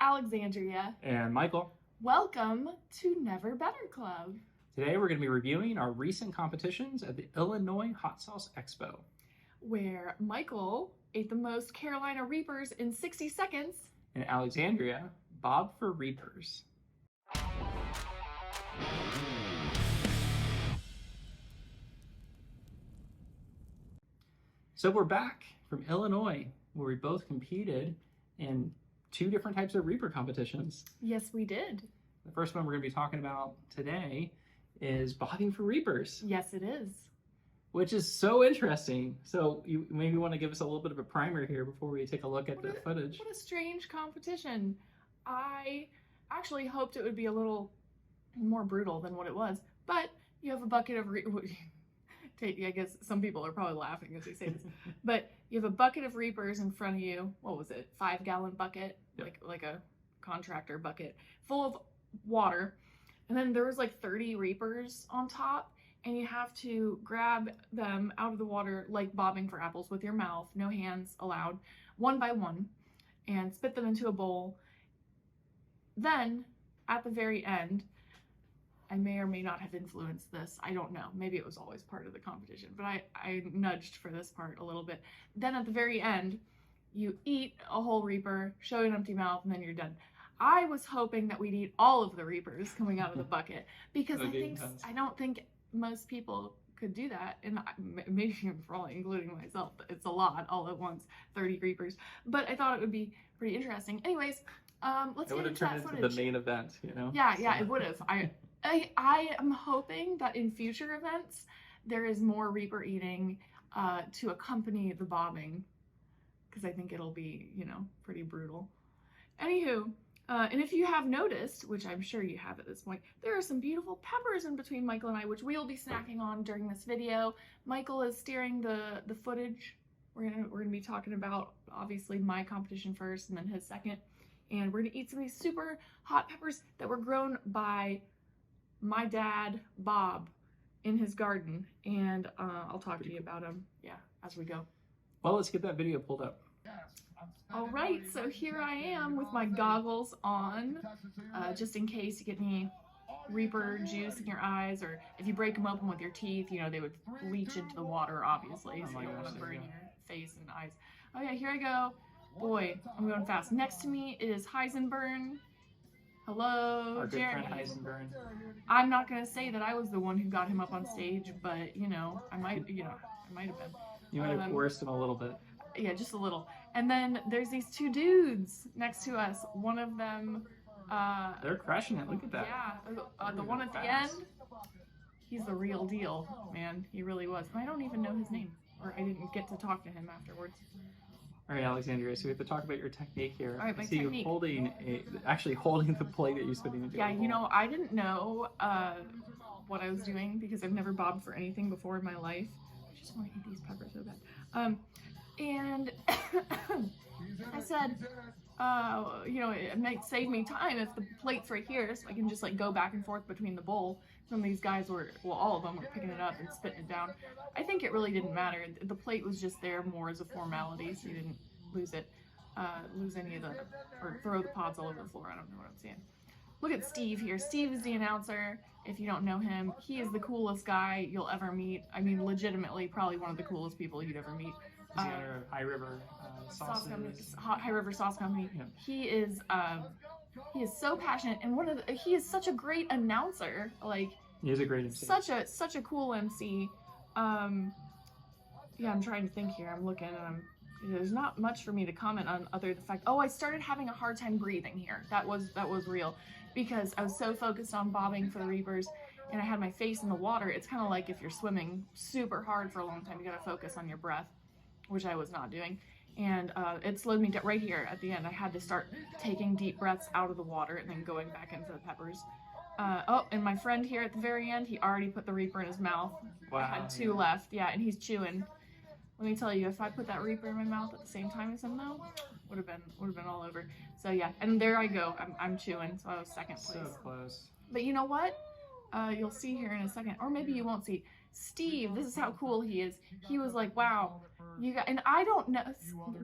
Alexandria. And Michael. Welcome to Never Better Club. Today we're going to be reviewing our recent competitions at the Illinois Hot Sauce Expo, where Michael ate the most Carolina Reapers in 60 seconds. And Alexandria bobbed for Reapers. So we're back from Illinois, where we both competed in two different types of Reaper competitions. Yes, we did. The first one we're going to be talking about today is bobbing for Reapers. Yes, it is. Which is so interesting. So you maybe want to give us a little bit of a primer here before we take a look at the footage. What a strange competition. I actually hoped it would be a little more brutal than what it was, but you have a bucket of I guess some people are probably laughing as they say this, but you have a bucket of Reapers in front of you. What was it? 5-gallon bucket, yep. like a contractor bucket full of water. And then there was like 30 Reapers on top, and you have to grab them out of the water like bobbing for apples with your mouth, no hands allowed, one by one, and spit them into a bowl. Then at the very end, I may or may not have influenced this. I don't know. Maybe it was always part of the competition, but I nudged for this part a little bit. Then at the very end, you eat a whole Reaper, show an empty mouth, and then you're done. I was hoping that we'd eat all of the Reapers coming out of the bucket because I don't think most people could do that, and maybe probably including myself. But it's a lot all at once, 30 Reapers. But I thought it would be pretty interesting. Anyways, let's get into that footage. It would have turned into the main event, you know? Yeah, it would have. I am hoping that in future events there is more Reaper eating to accompany the bobbing, because I think it'll be, pretty brutal. Anywho, and if you have noticed, which I'm sure you have at this point, there are some beautiful peppers in between Michael and I, which we'll be snacking on during this video. Michael is steering the footage. We're gonna be talking about obviously my competition first and then his second, and we're gonna eat some of these super hot peppers that were grown by my dad, Bob, in his garden, and I'll talk to you about them, as we go. Well, let's get that video pulled up. All right, so here I am with my goggles on, just in case you get any Reaper juice in your eyes, or if you break them open with your teeth, they would leach into the water, obviously, so you don't want to burn your face and eyes. Oh yeah, here I go. Boy, I'm going fast. Next to me is Heisenberg. Hello, our good Jeremy. friend Heisenberg. I'm not gonna say that I was the one who got him up on stage, but I might have been. You might have coerced him a little bit. Yeah, just a little. And then there's these two dudes next to us. One of them, they're crushing it. Look at that. Yeah, the one at the end, he's the real deal, man. He really was. And I don't even know his name, or I didn't get to talk to him afterwards. All right, Alexandria, so we have to talk about your technique here. All right, my technique. You actually holding the plate that you're spitting into. Yeah, I didn't know what I was doing because I've never bobbed for anything before in my life. I just want to eat these peppers so bad. And I said, it might save me time if the plate's right here, so I can just go back and forth between the bowl. Some of these guys all of them were picking it up and spitting it down. I think it really didn't matter. The plate was just there more as a formality, so you didn't lose any of or throw the pods all over the floor. I don't know what I'm saying. Look at Steve here. Steve is the announcer. If you don't know him, he is the coolest guy you'll ever meet. I mean, legitimately, probably one of the coolest people you'd ever meet. He's the owner of High River Sauce Company. High River Sauce Company. Yeah. He is so passionate, and he is such a great announcer. He is a great MC. Such a cool MC. Yeah, I'm trying to think here. I'm looking, and there's not much for me to comment on other than the fact. Oh, I started having a hard time breathing here. That was real, because I was so focused on bobbing for the Reapers, and I had my face in the water. It's kind of like if you're swimming super hard for a long time, you gotta focus on your breath, which I was not doing. And it slowed me down right here at the end. I had to start taking deep breaths out of the water and then going back into the peppers. Oh, and my friend here at the very end, he already put the Reaper in his mouth. Wow. I had 2 left, yeah, and he's chewing. Let me tell you, if I put that Reaper in my mouth at the same time as him, though, would have been all over. So yeah, and there I go. I'm chewing, so I was second place. So close. But you know what? You'll see here in a second, or maybe you won't see. Steve, this is how cool he is. He was like, wow, you got, and I don't know,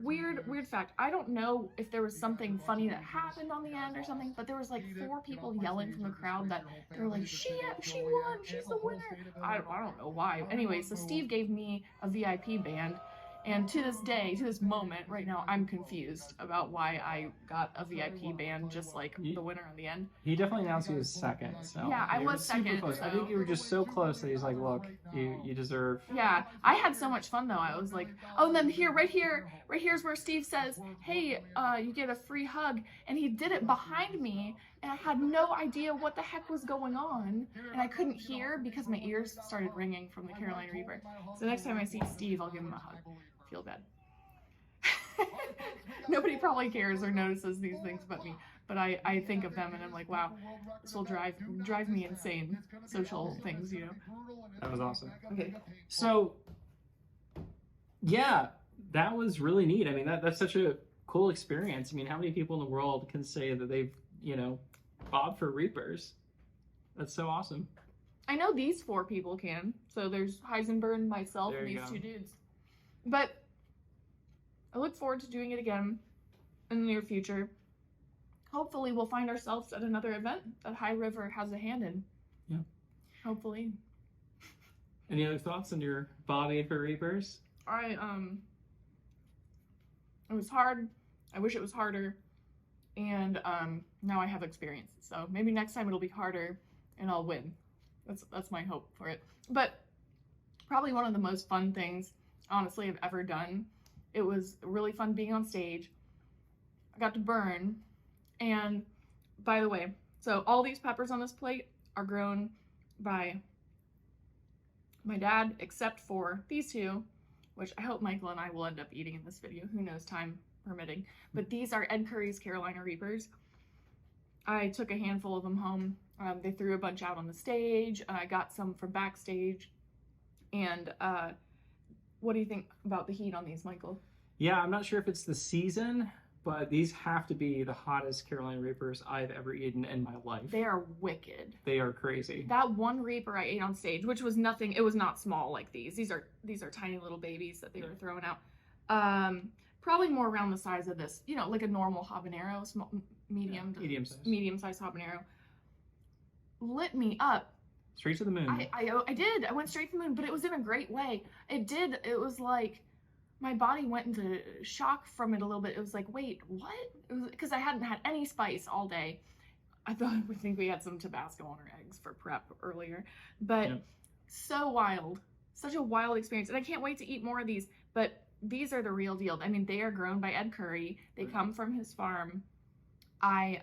weird fact, I don't know if there was something funny that happened on the end or something, but there was like 4 people yelling from the crowd that they were like, she won, she's the winner. I don't know why. Anyway, so Steve gave me a VIP band. And to this day, to this moment, right now, I'm confused about why I got a VIP band, just like the winner on the end. He definitely announced he was second, so yeah, I was second. Close. So. I think you were just so close that he's like, look, you deserve. Yeah, I had so much fun though. I was like, oh, and then right here's where Steve says, hey, you get a free hug, and he did it behind me, and I had no idea what the heck was going on, and I couldn't hear because my ears started ringing from the Carolina Reaper. So next time I see Steve, I'll give him a hug. Feel bad. Nobody probably cares or notices these things but me, but I think of them and I'm like, wow, this will drive me insane. Social things, you know. That was awesome. Okay. So yeah, that was really neat. I mean, that's such a cool experience. I mean, how many people in the world can say that they've, you know, bobbed for Reapers? That's so awesome. I know these 4 people can. So there's Heisenberg, myself, and these 2 dudes. But I look forward to doing it again in the near future. Hopefully we'll find ourselves at another event that High River has a hand in. Yeah. Hopefully. Any other thoughts on your bobbing for Reapers? It was hard. I wish it was harder. And now I have experience. So maybe next time it'll be harder and I'll win. That's my hope for it. But probably one of the most fun things, honestly, I've ever done. It was really fun being on stage. I got to burn. And by the way, so all these peppers on this plate are grown by my dad, except for these 2, which I hope Michael and I will end up eating in this video. Who knows, time permitting. But these are Ed Curry's Carolina Reapers. I took a handful of them home. They threw a bunch out on the stage. I got some from backstage. And what do you think about the heat on these, Michael? Yeah, I'm not sure if it's the season, but these have to be the hottest Carolina Reapers I've ever eaten in my life. They are wicked. They are crazy. That one Reaper I ate on stage, which was nothing, it was not small like these. These are tiny little babies that they were throwing out. Probably more around the size of this, you know, like a normal habanero, small, medium-sized habanero. Lit me up. Straight to the moon. I did. I went straight to the moon, but it was in a great way. It was like my body went into shock from it a little bit. It was like, wait, what? Because I hadn't had any spice all day. I think we had some Tabasco on our eggs for prep earlier, but so wild, such a wild experience. And I can't wait to eat more of these, but these are the real deal. I mean, they are grown by Ed Curry. They come from his farm. I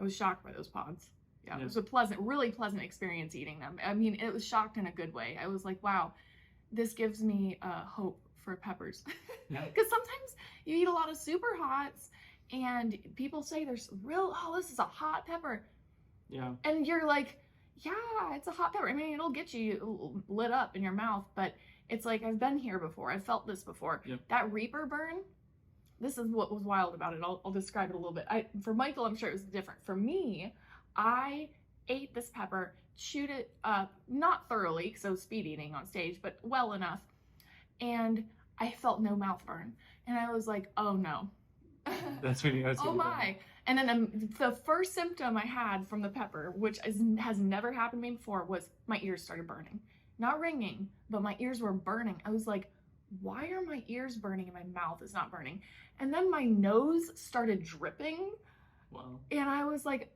was shocked by those pods. Yeah, it was a really pleasant experience eating them. I mean, it was shocked in a good way. I was like, wow, this gives me hope for peppers. Because sometimes you eat a lot of super hots and people say there's this is a hot pepper. Yeah. And you're like, yeah, it's a hot pepper. I mean, it'll get you lit up in your mouth, but it's like, I've been here before. I've felt this before. Yep. That Reaper burn, this is what was wild about it. I'll describe it a little bit. For Michael, I'm sure it was different. For me, I ate this pepper, chewed it up, not thoroughly because I was speed eating on stage, but well enough. And I felt no mouth burn. And I was like, oh no. That's when you know it's oh my. And then the first symptom I had from the pepper, which has never happened to me before, was my ears started burning. Not ringing, but my ears were burning. I was like, why are my ears burning and my mouth is not burning? And then my nose started dripping. Wow. And I was like,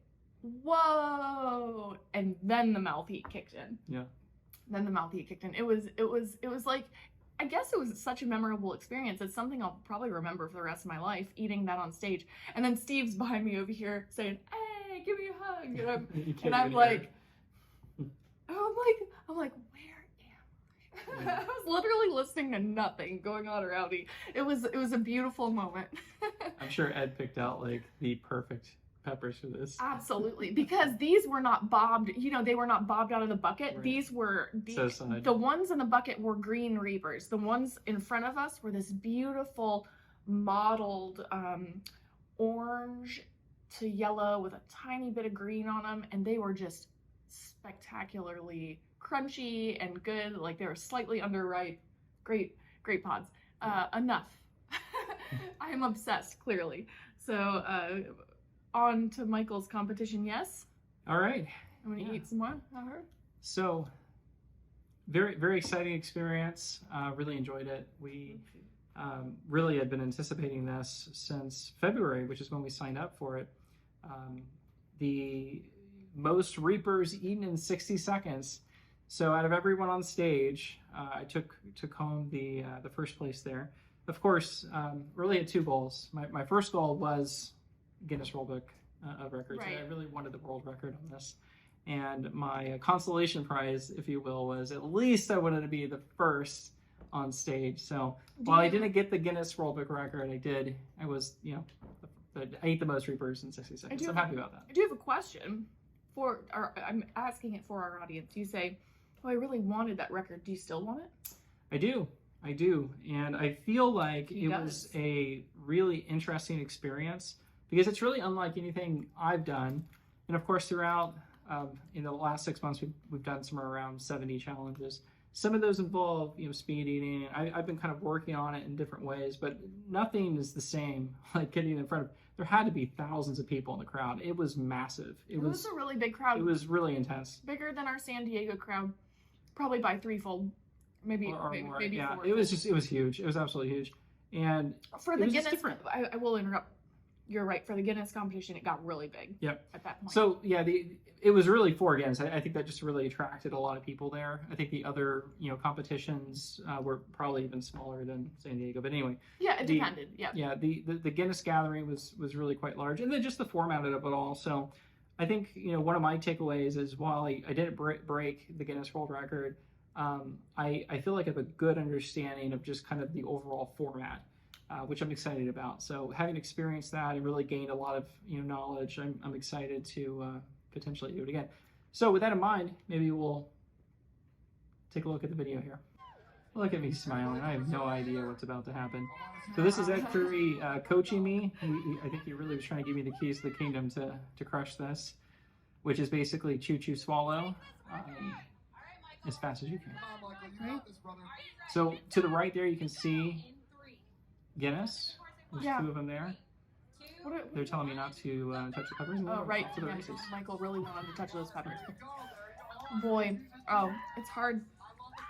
whoa. And then the mouth heat kicked in. Yeah. Then the mouth heat kicked in. It was like, I guess it was such a memorable experience. It's something I'll probably remember for the rest of my life, eating that on stage. And then Steve's behind me over here saying, hey, give me a hug. And I'm like, where am I? I was literally listening to nothing going on around me. It was a beautiful moment. I'm sure Ed picked out like the perfect peppers for this. Absolutely, because these were not bobbed, they were not bobbed out of the bucket. Right. These were the ones in the bucket were green Reapers. The ones in front of us were this beautiful mottled orange to yellow with a tiny bit of green on them, and they were just spectacularly crunchy and good. Like they were slightly underripe. Great pods. Enough. I am obsessed, clearly. So on to Michael's competition. Yes. All right. I'm gonna eat some more. So very, very exciting experience. Really enjoyed it. We really had been anticipating this since February, which is when we signed up for it. The most Reapers eaten in 60 seconds. So out of everyone on stage, I took home the first place there. Of course, really had two goals. My first goal was Guinness World Book of Records. Right. I really wanted the world record on this. And my consolation prize, if you will, was at least I wanted to be the first on stage. So while I didn't get the Guinness World Book record, I was, I ate the most Reapers in 60 seconds. I'm happy about that. I do have a question I'm asking it for our audience. You say, oh, I really wanted that record. Do you still want it? I do. And I feel like it was a really interesting experience because it's really unlike anything I've done. And of course, throughout in the last 6 months, we've done somewhere around 70 challenges. Some of those involve, speed eating. I've been kind of working on it in different ways, but nothing is the same like getting in front of. There had to be thousands of people in the crowd. It was massive. It was a really big crowd. It was really intense. Bigger than our San Diego crowd, probably by threefold, maybe more. Yeah, four. it was huge. It was absolutely huge. And for the Guinness, I will interrupt. You're right. For the Guinness competition, it got really big. Yep. At that point. So yeah, it was really for Guinness. I think that just really attracted a lot of people there. I think the other competitions were probably even smaller than San Diego. But anyway. Yeah, it depended. Yeah. Yeah. The Guinness gathering was really quite large, and then just the format of it all. So I think one of my takeaways is while I didn't break the Guinness World Record, I feel like I have a good understanding of just kind of the overall format. Which I'm excited about. So having experienced that and really gained a lot of knowledge, I'm excited to potentially do it again. So with that in mind, maybe we'll take a look at the video here. Look at me smiling. I have no idea what's about to happen. So this is Ed Curry coaching me. I think he really was trying to give me the keys to the kingdom to crush this, which is basically chew, chew, swallow as fast as you can. Right? So to the right there, you can see Guinness. There's two of them there. They're telling me not to touch the peppers. Oh, right. For the races. Michael really wanted to touch those peppers. Boy, it's hard.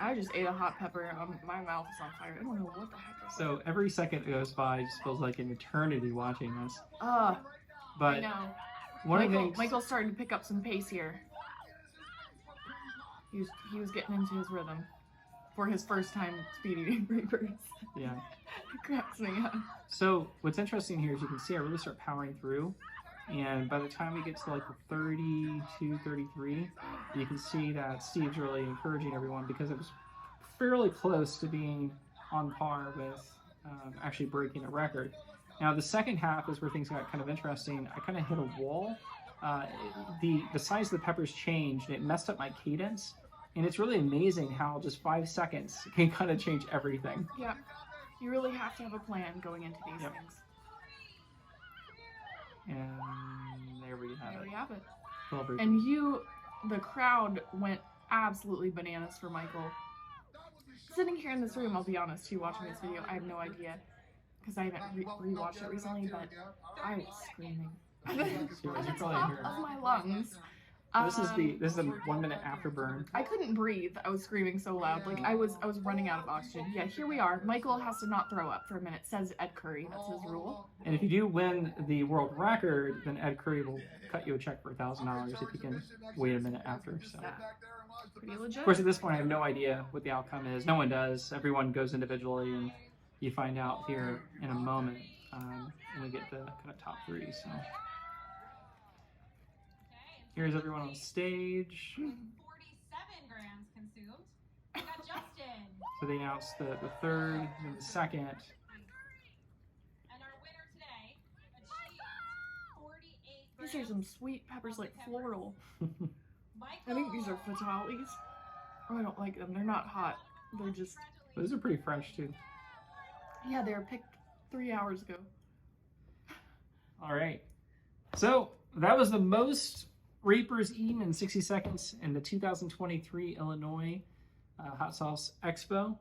I just ate a hot pepper. My mouth is on fire. I don't know what the heck is. So every second that goes by just feels like an eternity watching this. But I know. One of the things Michael's starting to pick up some pace here. He was getting into his rhythm for his first time speed eating Reapers. Yeah. It cracks me up. So what's interesting here is you can see I really start powering through, and by the time we get to like the 32, 33, you can see that Steve's really encouraging everyone because it was fairly close to being on par with actually breaking a record. Now the second half is where things got kind of interesting. I kind of hit a wall. The size of the peppers changed and it messed up my cadence. And it's really amazing how just 5 seconds can kind of change everything. Yeah. You really have to have a plan going into these things. And there we have it. 12 Reapers. And the crowd went absolutely bananas for Michael. Sitting here in this room, I'll be honest, too, watching this video, I have no idea. Because I haven't rewatched it recently, but I was screaming. At the top of my lungs. This is the 1 minute afterburn. I couldn't breathe. I was screaming so loud. Like I was running out of oxygen. Yeah, here we are. Michael has to not throw up for a minute, says Ed Curry. That's his rule. And if you do win the world record, then Ed Curry will cut you a check for $1,000 if you can wait a minute after. So pretty legit. Of course, at this point, I have no idea what the outcome is. No one does. Everyone goes individually, and you find out here in a moment when we get the kind of top three. So. Here's everyone on stage. 47 grams consumed. We got Justin. So they announced the third and the second. And our winner today achieved 48 grams. These are some sweet peppers, like floral. Michael. I think these are fatales. Oh, I don't like them. They're not hot. They're just... Those are pretty fresh, too. Yeah, they were picked 3 hours ago. All right. So that was the most Reapers eaten in 60 seconds in the 2023 Illinois Hot Sauce Expo.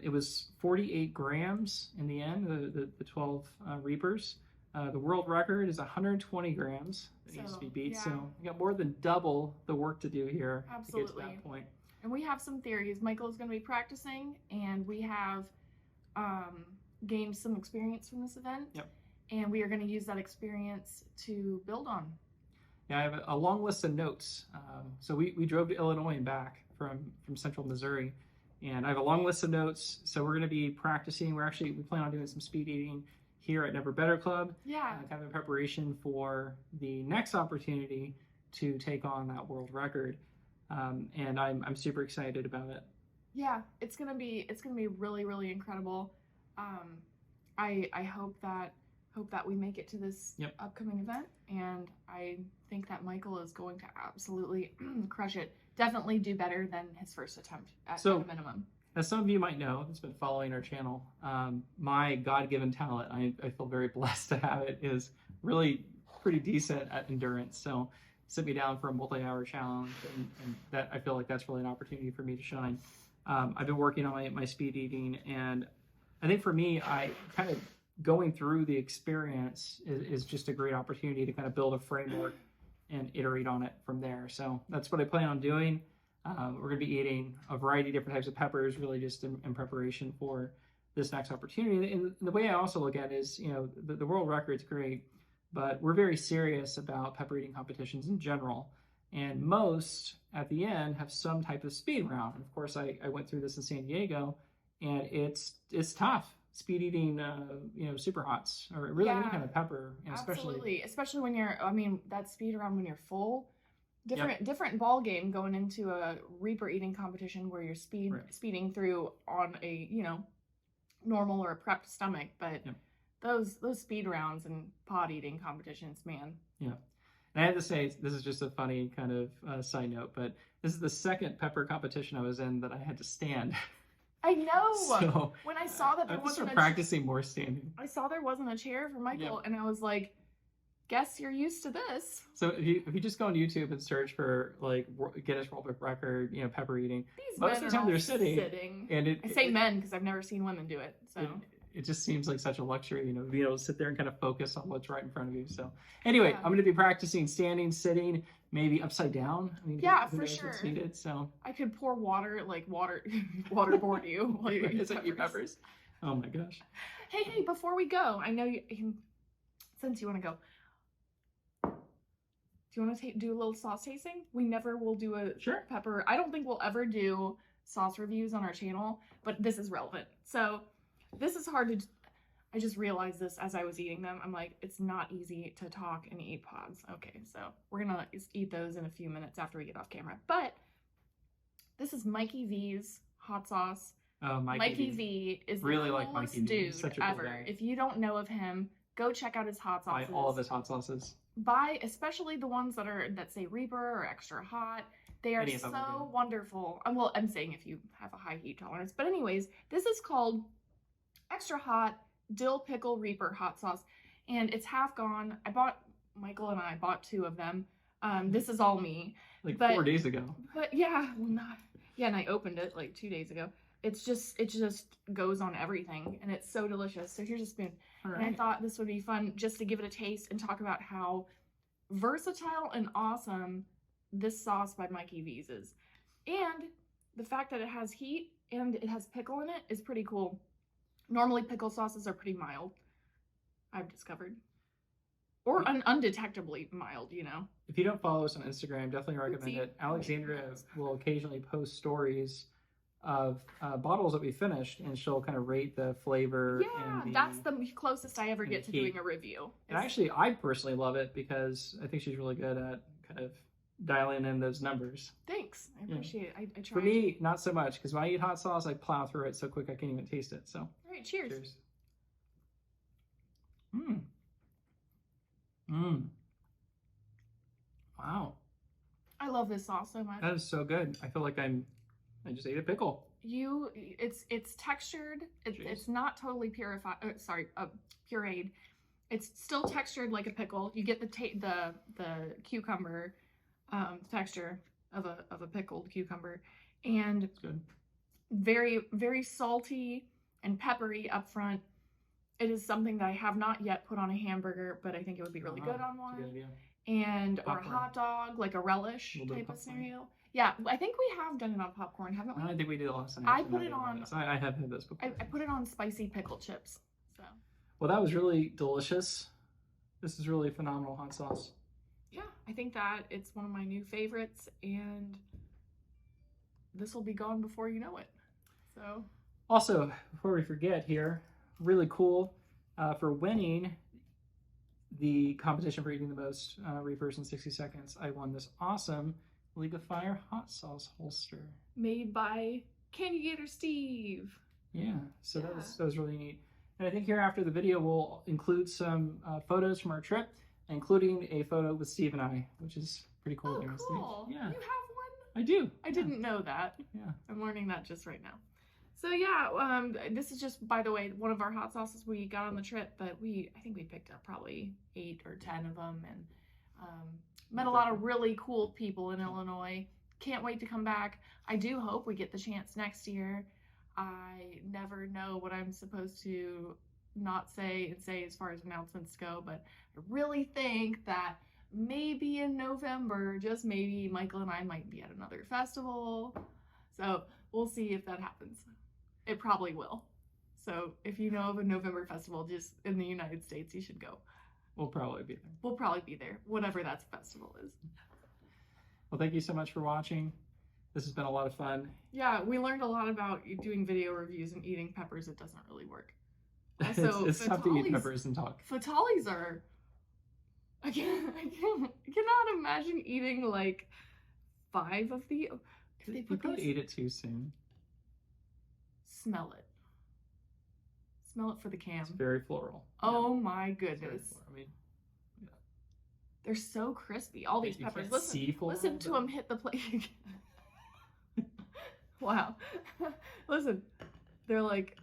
It was 48 grams in the end, the 12 Reapers. The world record is 120 grams that needs to be beat. Yeah. So you got more than double the work to do here Absolutely. to get to that point. And we have some theories. Michael is going to be practicing, and we have gained some experience from this event. Yep. And we are going to use that experience to build on. Yeah, I have a long list of notes. So we drove to Illinois and back from central Missouri. And I have a long list of notes. So we're going to be practicing. We plan on doing some speed eating here at Never Better Club. Yeah. Kind of in preparation for the next opportunity to take on that world record. And I'm super excited about it. Yeah, it's gonna be really, really incredible. I hope that we make it to this upcoming event, and I think that Michael is going to absolutely crush it. Definitely do better than his first attempt at a minimum. As some of you might know, that's been following our channel, my God-given talent, I feel very blessed to have it, is really pretty decent at endurance. So sit me down for a multi-hour challenge, and that I feel like that's really an opportunity for me to shine. I've been working on my speed eating, and I think for me, I kind of going through the experience is just a great opportunity to kind of build a framework and iterate on it from there. So that's what I plan on doing. We're going to be eating a variety of different types of peppers, really just in preparation for this next opportunity. And the way I also look at it is, the world record's great, but we're very serious about pepper eating competitions in general. And most, at the end, have some type of speed round. And of course, I went through this in San Diego, and it's tough. Speed eating, super hots, or really any kind of pepper, especially when you're. That speed round when you're full. Different ball game going into a Reaper eating competition where you're speeding through on a normal or a prepped stomach, but those speed rounds and pod eating competitions, man. Yeah. And I have to say, this is just a funny kind of side note, but this is the second pepper competition I was in that I had to stand. I know. So when I saw that there wasn't practicing more standing. I saw there wasn't a chair for Michael, and I was like, guess you're used to this. So if you just go on YouTube and search for like Guinness World Record, pepper eating, most of the time they're sitting. And I say men because I've never seen women do it. So it just seems like such a luxury, being able to sit there and kind of focus on what's right in front of you. So anyway, I'm going to be practicing standing, sitting, maybe upside down. For sure. Needed, so I could pour waterboard you while you're eating peppers. Oh my gosh. Hey, before we go, I know since you want to go, do you want to do a little sauce tasting? We never will do a pepper. I don't think we'll ever do sauce reviews on our channel, but this is relevant. So this is hard to. I just realized this as I was eating them. I'm like, it's not easy to talk and eat pods. Okay, so we're gonna eat those in a few minutes after we get off camera. But this is Mikey V's hot sauce. Mikey V is really the like coolest Mikey V. dude Such a ever. Cool guy. If you don't know of him, go check out his hot sauces. Buy all of his hot sauces. Buy especially the ones that say Reaper or extra hot. They are so wonderful. I'm saying if you have a high heat tolerance. But anyways, this is called Extra Hot Dill Pickle Reaper Hot Sauce. And it's half gone. Michael and I bought 2 of them. This is all me. 4 days ago. But and I opened it like 2 days ago. It just goes on everything, and it's so delicious. So here's a spoon. All right. And I thought this would be fun just to give it a taste and talk about how versatile and awesome this sauce by Mikey V's is. And the fact that it has heat and it has pickle in it is pretty cool. Normally pickle sauces are pretty mild, I've discovered. Or undetectably mild, If you don't follow us on Instagram, definitely recommend it. Alexandria will occasionally post stories of bottles that we finished, and she'll kind of rate the flavor. Yeah, that's the closest I ever get to doing a review. And actually, I personally love it because I think she's really good at kind of dialing in those numbers. Thanks, I appreciate it. I try. For me, not so much, because when I eat hot sauce, I plow through it so quick I can't even taste it. So, all right, cheers. Wow. I love this sauce so much. That is so good. I feel like I just ate a pickle. It's textured. It's not totally pureed. It's still textured like a pickle. You get the cucumber, texture of a pickled cucumber, and It's good. very, very salty and peppery up front. It is something that I have not yet put on a hamburger, but I think it would be really good on It's a one. good idea. And or a Popcorn. hot dog, like a relish A little bit type of of popcorn. scenario. Yeah, I think we have done it on popcorn, haven't we? I think we did last time. I put it on- I have had those before. I put it on spicy pickle chips. So Well, that was really delicious. This is really phenomenal hot sauce. yeah, I think that it's one of my new favorites, and this will be gone before you know it. So Also, before we forget here, really cool, for winning the competition for eating the most Reapers in 60 seconds, I won this awesome League of Fire hot sauce holster. made by Candy Gator Steve. Yeah, so Yeah. that was really neat. And I think here after the video, we'll include some photos from our trip, including a photo with Steve and I, which is pretty cool. Oh, there, Steve. cool. Yeah, You have one? I do. I didn't know that. Yeah. I'm learning that just right now. So yeah, this is just, by the way, one of our hot sauces we got on the trip, but I think we picked up probably 8 or 10 of them, and met a lot of really cool people in Illinois. Can't wait to come back. I do hope we get the chance next year. I never know what I'm supposed to not say and say as far as announcements go, but I really think that maybe in November, just maybe, Michael and I might be at another festival. So we'll see if that happens. It probably will. So if you know of a November festival just in the United States, you should go. We'll probably be there. We'll probably be there, whatever that festival is. Well, thank you so much for watching. This has been a lot of fun. Yeah, we learned a lot about doing video reviews and eating peppers. It doesn't really work. Also, it's tough to eat Fatali's- peppers and talk. Fatalis are. I cannot imagine eating like 5 of the. If they You put probably these, ate it too soon. smell it. Smell it for the cam. It's very floral. Oh my It's very goodness, floral. I mean, they're so crispy. All these you peppers. can't Listen, see floral, listen to but- them hit the plate. Wow. Listen, they're like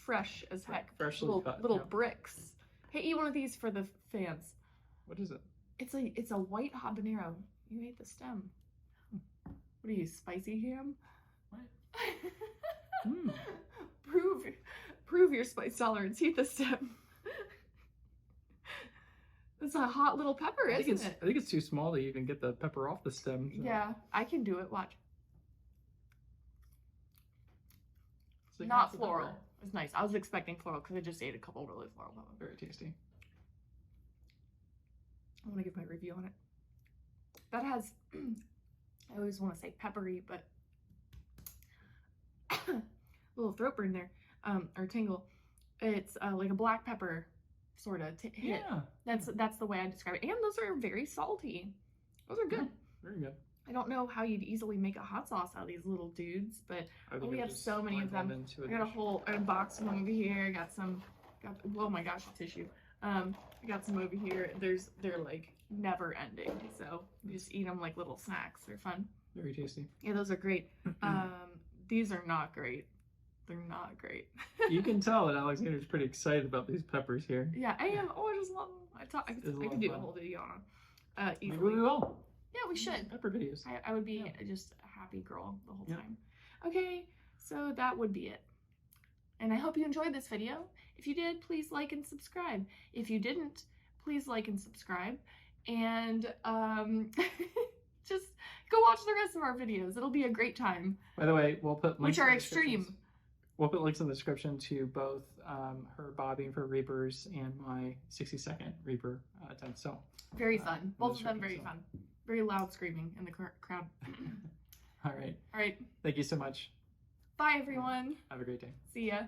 fresh as heck. Freshly little cut, little yeah. bricks. Hey, eat one of these for the fans. What is it? It's a white habanero. You ate the stem. What are you, spicy ham? What? Mm. Prove your spice tolerance. Eat the stem. It's a hot little pepper, isn't it? I think it's too small to even get the pepper off the stem. So. Yeah, I can do it. Watch. It's like Not half the pepper. floral. It's nice. I was expecting floral because I just ate a couple really floral ones. Very tasty. I want to give my review on it. That has, I always want to say peppery, but a little throat burn there, or tingle. It's like a black pepper sort of hit. Yeah. That's the way I describe it. And those are very salty. Those are good. Very good. I don't know how you'd easily make a hot sauce out of these little dudes, but I think we I have just so many of blend them. into a I got a dish. whole box of them over here. Oh my gosh, a tissue. I got some over here. They're like never ending. So you just eat them like little snacks. They're fun. Very tasty. Yeah, those are great. These are not great. They're not great. You can tell that Alexander's pretty excited about these peppers here. Yeah, I am. Oh, I just love them. I It's a lot could of do a fun. whole video on them. Maybe Easily. we will. Yeah, we should. Pepper videos. I would be Yeah. just a happy girl the whole Yeah. time. Okay, so that would be it. And I hope you enjoyed this video. If you did, please like and subscribe. If you didn't, please like and subscribe. And just go watch the rest of our videos. It'll be a great time. By the way, we'll put links Which are in the descriptions. extreme. We'll put links in the description to both her bobbing for Reapers and my 60-second Reaper attempt. So, Very fun. Both of them description, very so. fun. Very loud screaming in the crowd. all right. All right. Thank you so much. Bye, everyone. Have a great day. See ya.